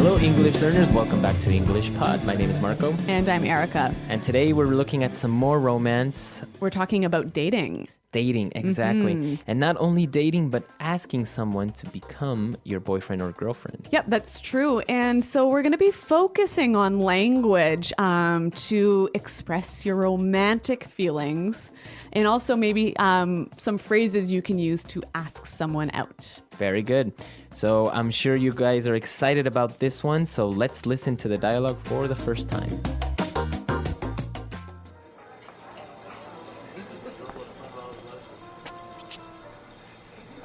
Hello, English learners. Welcome back to English Pod. My name is Marco. And I'm Erica. And today we're looking at some more romance. We're talking about dating. Dating, exactly. And not only dating, but asking someone to become your boyfriend or girlfriend. Yep, that's true. And so we're going to be focusing on language to express your romantic feelings, and also maybe some phrases you can use to ask someone out. Very good. So I'm sure you guys are excited about this one. So let's listen to the dialogue for the first time.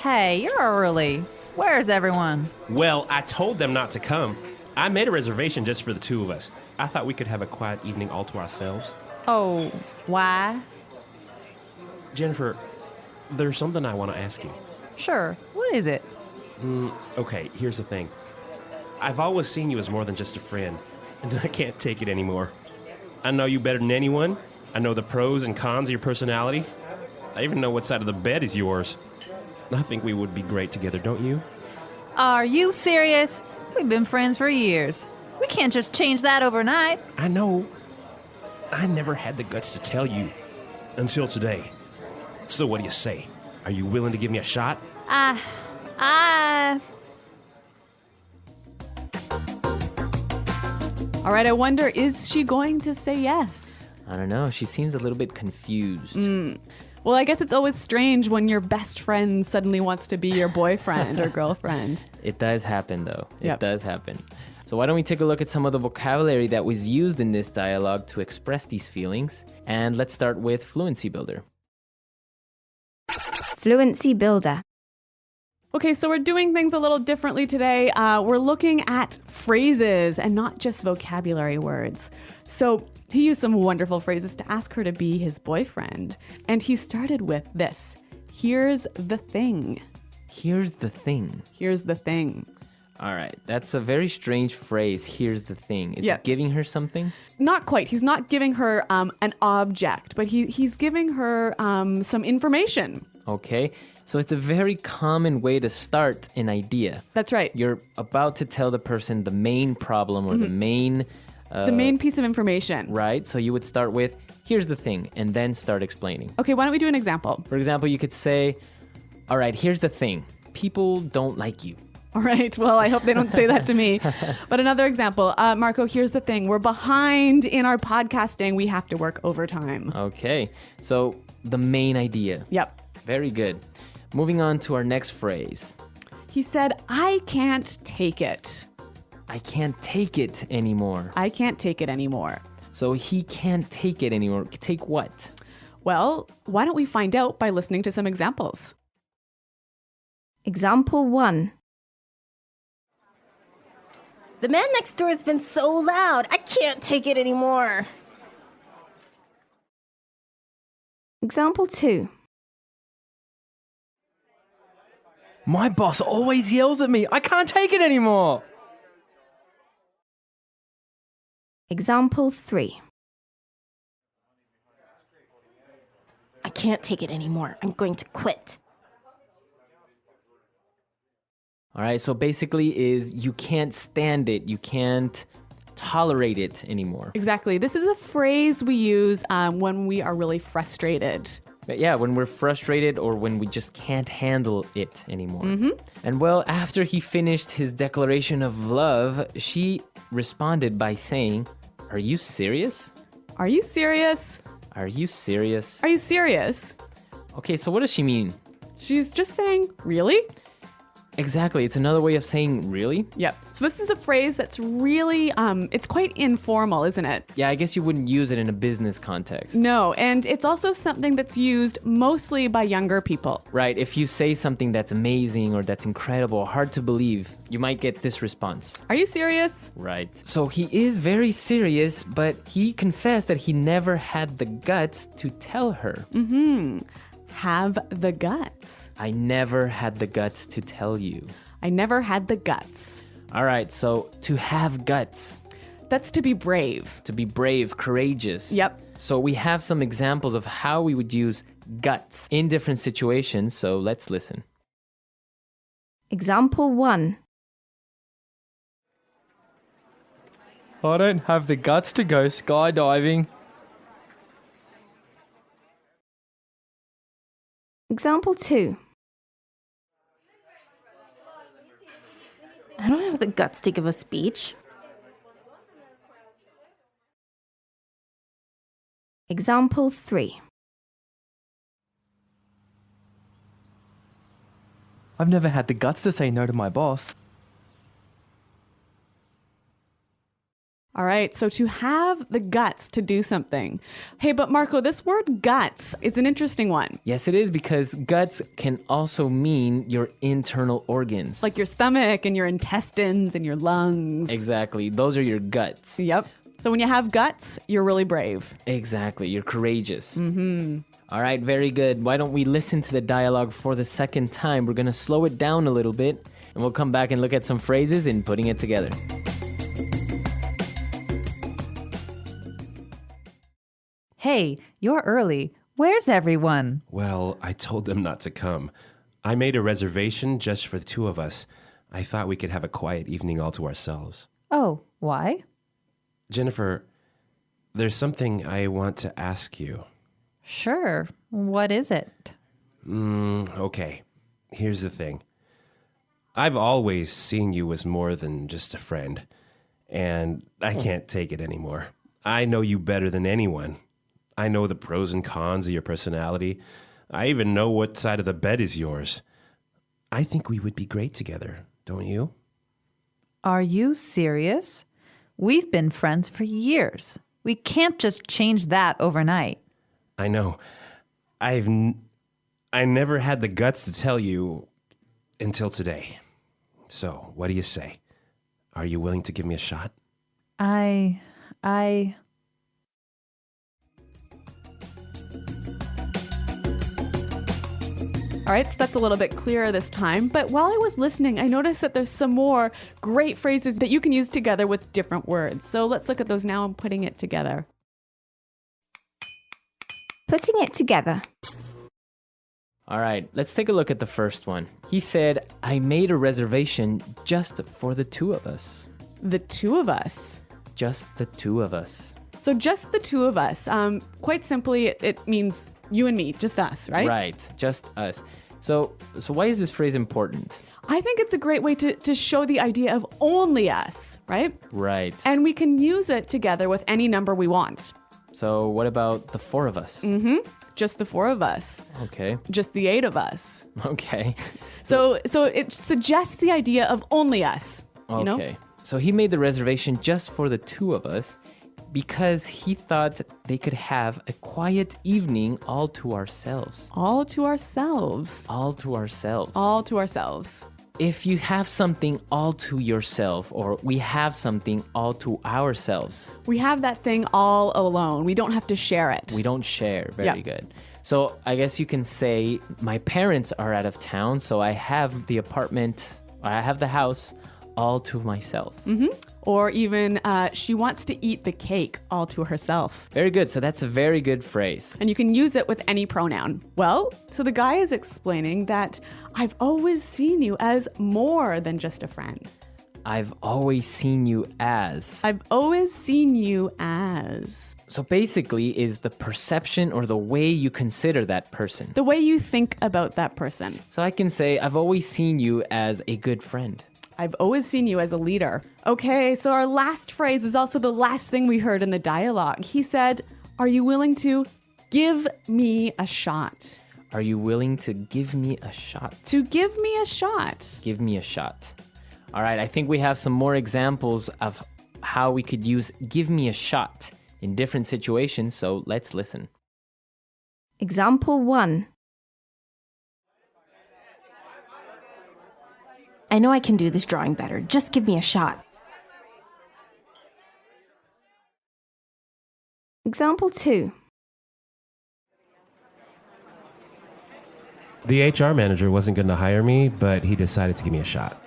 Hey, you're early. Where's everyone? Well, I told them not to come. I made a reservation just for the two of us. I thought we could have a quiet evening all to ourselves. Oh, why? Jennifer, there's something I want to ask you. Sure. What is it? Okay, here's the thing. I've always seen you as more than just a friend, and I can't take it anymore. I know you better than anyone. I know the pros and cons of your personality. I even know what side of the bed is yours. I think we would be great together, don't you? Are you serious? We've been friends for years. We can't just change that overnight. I know. I never had the guts to tell you. Until today. So what do you say? Are you willing to give me a shot? All right, I wonder, is she going to say yes? I don't know. She seems a little bit confused. Well, I guess it's always strange when your best friend suddenly wants to be your boyfriend or girlfriend. It does happen, though. It Yep. does happen. So why don't we take a look at some of the vocabulary that was used in this dialogue to express these feelings? And let's start with Fluency Builder. Fluency builder. Okay, so we're doing things a little differently today. We're looking at phrases and not just vocabulary words. So he used some wonderful phrases to ask her to be his boyfriend. And he started with this. Here's the thing. Here's the thing. Here's the thing. All right, that's a very strange phrase. Here's the thing. Is Yeah. it giving her something? Not quite. He's not giving her an object, but he's giving her some information. Okay, so it's a very common way to start an idea. That's right. You're about to tell the person the main problem or the main... The main piece of information. Right, so you would start with, here's the thing, and then start explaining. Okay, why don't we do an example? For example, you could say, all right, here's the thing. People don't like you. All right. Well, I hope they don't say that to me. But another example, Marco, here's the thing. We're behind in our podcasting. We have to work overtime. Okay, so the main idea. Yep. Very good. Moving on to our next phrase. He said, I can't take it. I can't take it anymore. I can't take it anymore. So he can't take it anymore. Take what? Well, why don't we find out by listening to some examples? Example 1. The man next door has been so loud. I can't take it anymore. Example 2. My boss always yells at me. I can't take it anymore. Example 3. I can't take it anymore. I'm going to quit. All right, so basically is you can't stand it. You can't tolerate it anymore. Exactly. This is a phrase we use when we are really frustrated. But yeah, when we're frustrated or when we just can't handle it anymore. And well, after he finished his declaration of love, she responded by saying, are you serious? Are you serious? Are you serious? Are you serious? Okay, so what does she mean? She's just saying, really? Exactly. It's another way of saying really. Yep. So this is a phrase that's really, it's quite informal, isn't it? Yeah, I guess you wouldn't use it in a business context. No, and it's also something that's used mostly by younger people. Right. If you say something that's amazing or that's incredible, hard to believe, you might get this response. Are you serious? Right. So he is very serious, but he confessed that he never had the guts to tell her. Have the guts. I never had the guts to tell you. I never had the guts. All right, so to have guts. That's to be brave. To be brave, courageous. Yep. So we have some examples of how we would use guts in different situations, so let's listen. Example 1. I don't have the guts to go skydiving. Example 2. I don't have the guts to give a speech. Example 3. I've never had the guts to say no to my boss. All right, so to have the guts to do something. Hey, but Marco, this word guts, it's an interesting one. Yes, it is, because guts can also mean your internal organs. Like your stomach and your intestines and your lungs. Exactly. Those are your guts. Yep. So when you have guts, you're really brave. Exactly. You're courageous. All right, very good. Why don't we listen to the dialogue for the second time? We're going to slow it down a little bit, and we'll come back and look at some phrases and putting it together. Hey, you're early. Where's everyone? Well, I told them not to come. I made a reservation just for the two of us. I thought we could have a quiet evening all to ourselves. Oh, why? Jennifer, there's something I want to ask you. Sure. What is it? Okay. Here's the thing. I've always seen you as more than just a friend, and I can't take it anymore. I know you better than anyone. I know the pros and cons of your personality. I even know what side of the bed is yours. I think we would be great together, don't you? Are you serious? We've been friends for years. We can't just change that overnight. I know. I never had the guts to tell you until today. So, what do you say? Are you willing to give me a shot? I All right, so that's a little bit clearer this time. But while I was listening, I noticed that there's some more great phrases that you can use together with different words. So let's look at those now and putting it together. Putting it together. All right, let's take a look at the first one. He said, I made a reservation just for the two of us. The two of us. Just the two of us. So just the two of us. Quite simply, it means you and me, just us, right? Right, just us. So why is this phrase important? I think it's a great way to show the idea of only us, right? Right. And we can use it together with any number we want. So what about the four of us? Just the four of us. Okay. Just the 8 of us. Okay. So it suggests the idea of only us. You know? Okay. So he made the reservation just for the two of us because he thought they could have a quiet evening all to ourselves. All to ourselves. All to ourselves. All to ourselves. If you have something all to yourself, or we have something all to ourselves, We have that thing all alone. We don't have to share it. we don't share. Very Yeah. good. So I guess you can say my parents are out of town, so I have the apartment, I have the house all to myself. Or even, she wants to eat the cake all to herself. Very good. So that's a very good phrase. And you can use it with any pronoun. Well, so the guy is explaining that I've always seen you as more than just a friend. I've always seen you as. I've always seen you as. So basically is the perception or the way you consider that person. The way you think about that person. So I can say, I've always seen you as a good friend. I've always seen you as a leader. Okay, so our last phrase is also the last thing we heard in the dialogue. He said, are you willing to give me a shot? Are you willing to give me a shot? To give me a shot. Give me a shot. All right, I think we have some more examples of how we could use give me a shot in different situations, so let's listen. Example 1. I know I can do this drawing better. Just give me a shot. Example 2. The HR manager wasn't going to hire me, but he decided to give me a shot.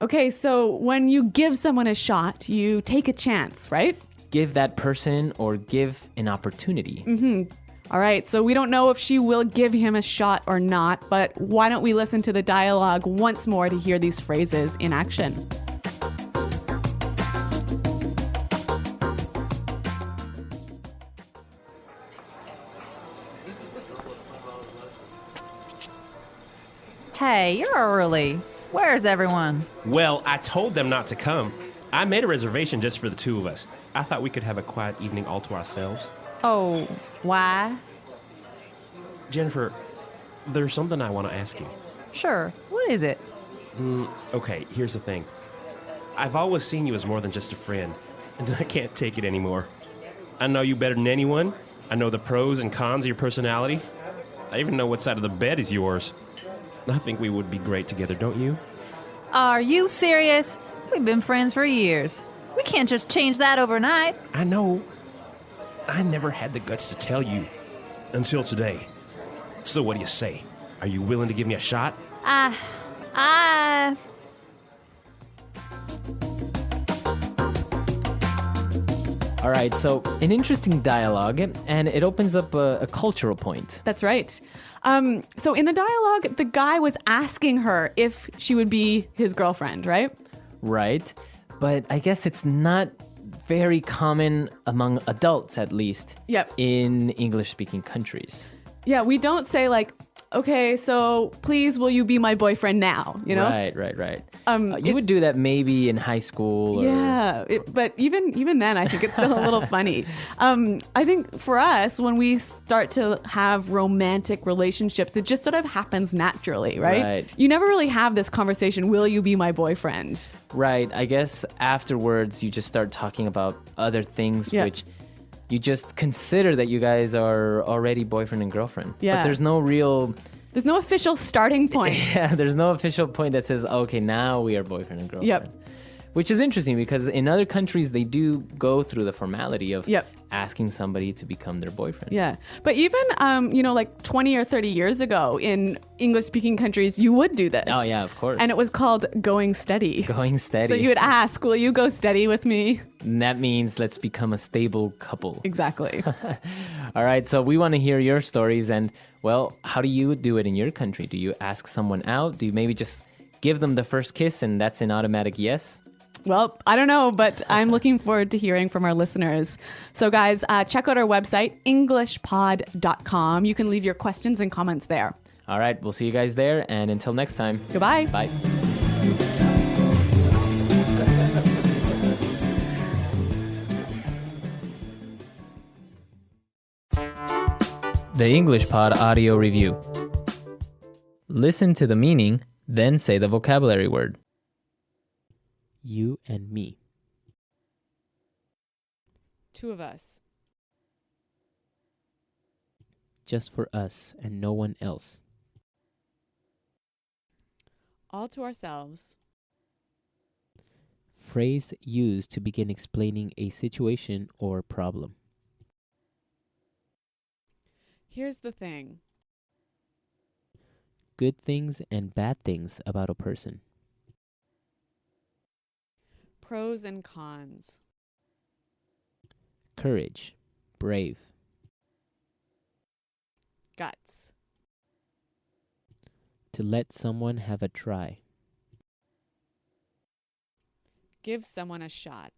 Okay, so when you give someone a shot, you take a chance, right? Give that person or give an opportunity. All right, so we don't know if she will give him a shot or not, but why don't we listen to the dialogue once more to hear these phrases in action? Hey, you're early. Where's everyone? Well, I told them not to come. I made a reservation just for the two of us. I thought we could have a quiet evening all to ourselves. Oh, why? Jennifer, there's something I want to ask you. Sure. What is it? Okay, here's the thing. I've always seen you as more than just a friend, and I can't take it anymore. I know you better than anyone. I know the pros and cons of your personality. I even know what side of the bed is yours. I think we would be great together, don't you? Are you serious? We've been friends for years. We can't just change that overnight. I know. I never had the guts to tell you. Until today. So what do you say? Are you willing to give me a shot? All right, so an interesting dialogue, and it opens up a cultural point. That's right. So in the dialogue, the guy was asking her if she would be his girlfriend, right? Right, but I guess it's not very common among adults, at least. Yep. In English-speaking countries. Yeah, we don't say like, okay, so please will you be my boyfriend now, you know? Right. You would do that maybe in high school. But even then, I think it's still a little funny. I think for us, when we start to have romantic relationships, it just sort of happens naturally, right? Right. You never really have this conversation, will you be my boyfriend? Right, I guess afterwards you just start talking about other things which you just consider that you guys are already boyfriend and girlfriend. Yeah. But there's no official starting point. Yeah, there's no official point that says, okay, now we are boyfriend and girlfriend. Yep. Which is interesting because in other countries, they do go through the formality of asking somebody to become their boyfriend. Yeah. But even, like 20 or 30 years ago in English-speaking countries, you would do this. Oh, yeah, of course. And it was called going steady. Going steady. So you would ask, will you go steady with me? And that means let's become a stable couple. Exactly. All right, so we want to hear your stories. And, well, how do you do it in your country? Do you ask someone out? Do you maybe just give them the first kiss and that's an automatic yes? Well, I don't know, but I'm looking forward to hearing from our listeners. So, guys, check out our website, englishpod.com. You can leave your questions and comments there. All right, we'll see you guys there. And until next time. Goodbye. Bye. The English Pod Audio Review. Listen to the meaning, then say the vocabulary word. You and me. Two of us. Just for us and no one else. All to ourselves. Phrase used to begin explaining a situation or problem. Here's the thing. Good things and bad things about a person. Pros and cons. Courage. Brave. Guts. To let someone have a try. Give someone a shot.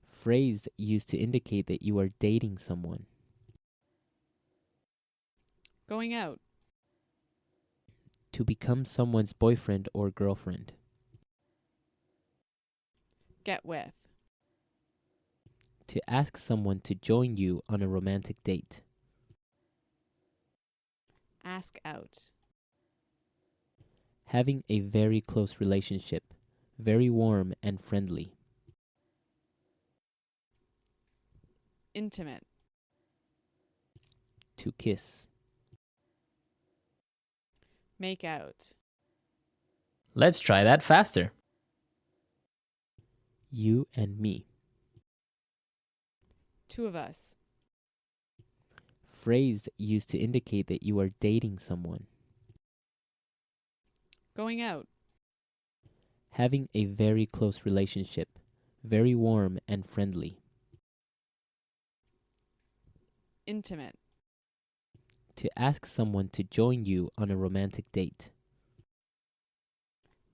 Phrase used to indicate that you are dating someone. Going out. To become someone's boyfriend or girlfriend. Get with. To ask someone to join you on a romantic date. Ask out. Having a very close relationship. Very warm and friendly. Intimate. To kiss. Make out. Let's try that faster. You and me. Two of us. Phrase used to indicate that you are dating someone. Going out. Having a very close relationship. Very warm and friendly. Intimate. To ask someone to join you on a romantic date.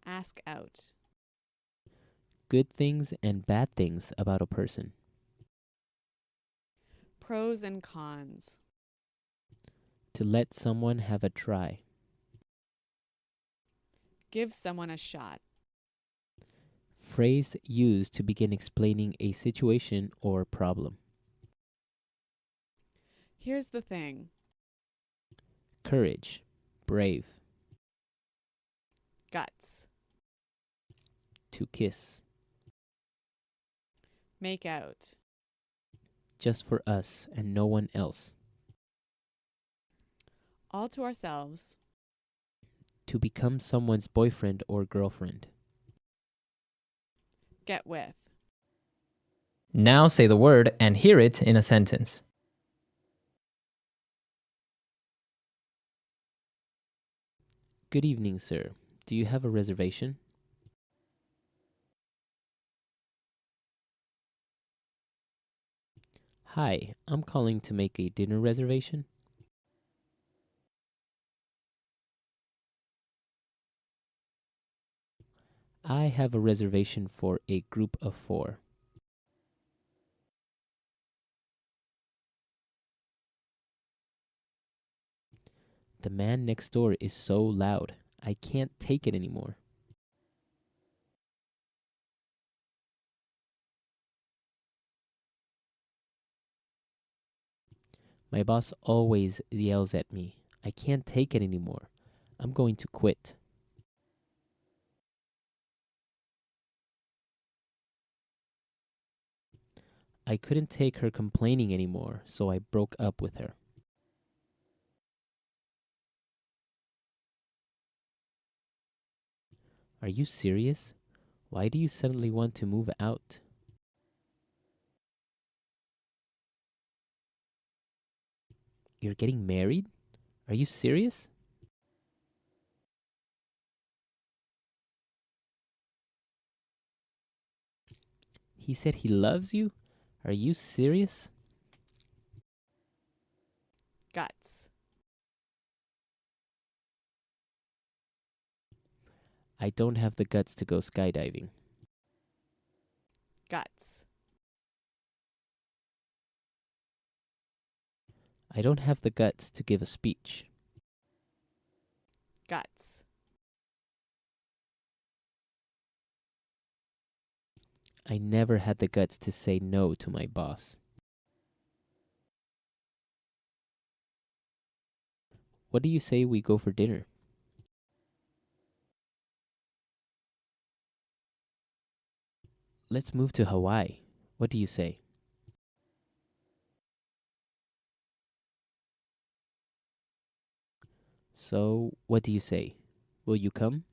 Ask out. Good things and bad things about a person. Pros and cons. To let someone have a try. Give someone a shot. Phrase used to begin explaining a situation or problem. Here's the thing. Courage. Brave. Guts. To kiss. Make out. Just for us and no one else. All to ourselves. To become someone's boyfriend or girlfriend. Get with. Now say the word and hear it in a sentence. Good evening, sir. Do you have a reservation? Hi, I'm calling to make a dinner reservation. I have a reservation for a group of 4. The man next door is so loud. I can't take it anymore. My boss always yells at me. I can't take it anymore. I'm going to quit. I couldn't take her complaining anymore, so I broke up with her. Are you serious? Why do you suddenly want to move out? You're getting married? Are you serious? He said he loves you? Are you serious? Guts. I don't have the guts to go skydiving. Guts. I don't have the guts to give a speech. Guts. I never had the guts to say no to my boss. What do you say we go for dinner? Let's move to Hawaii. What do you say? So, what do you say? Will you come?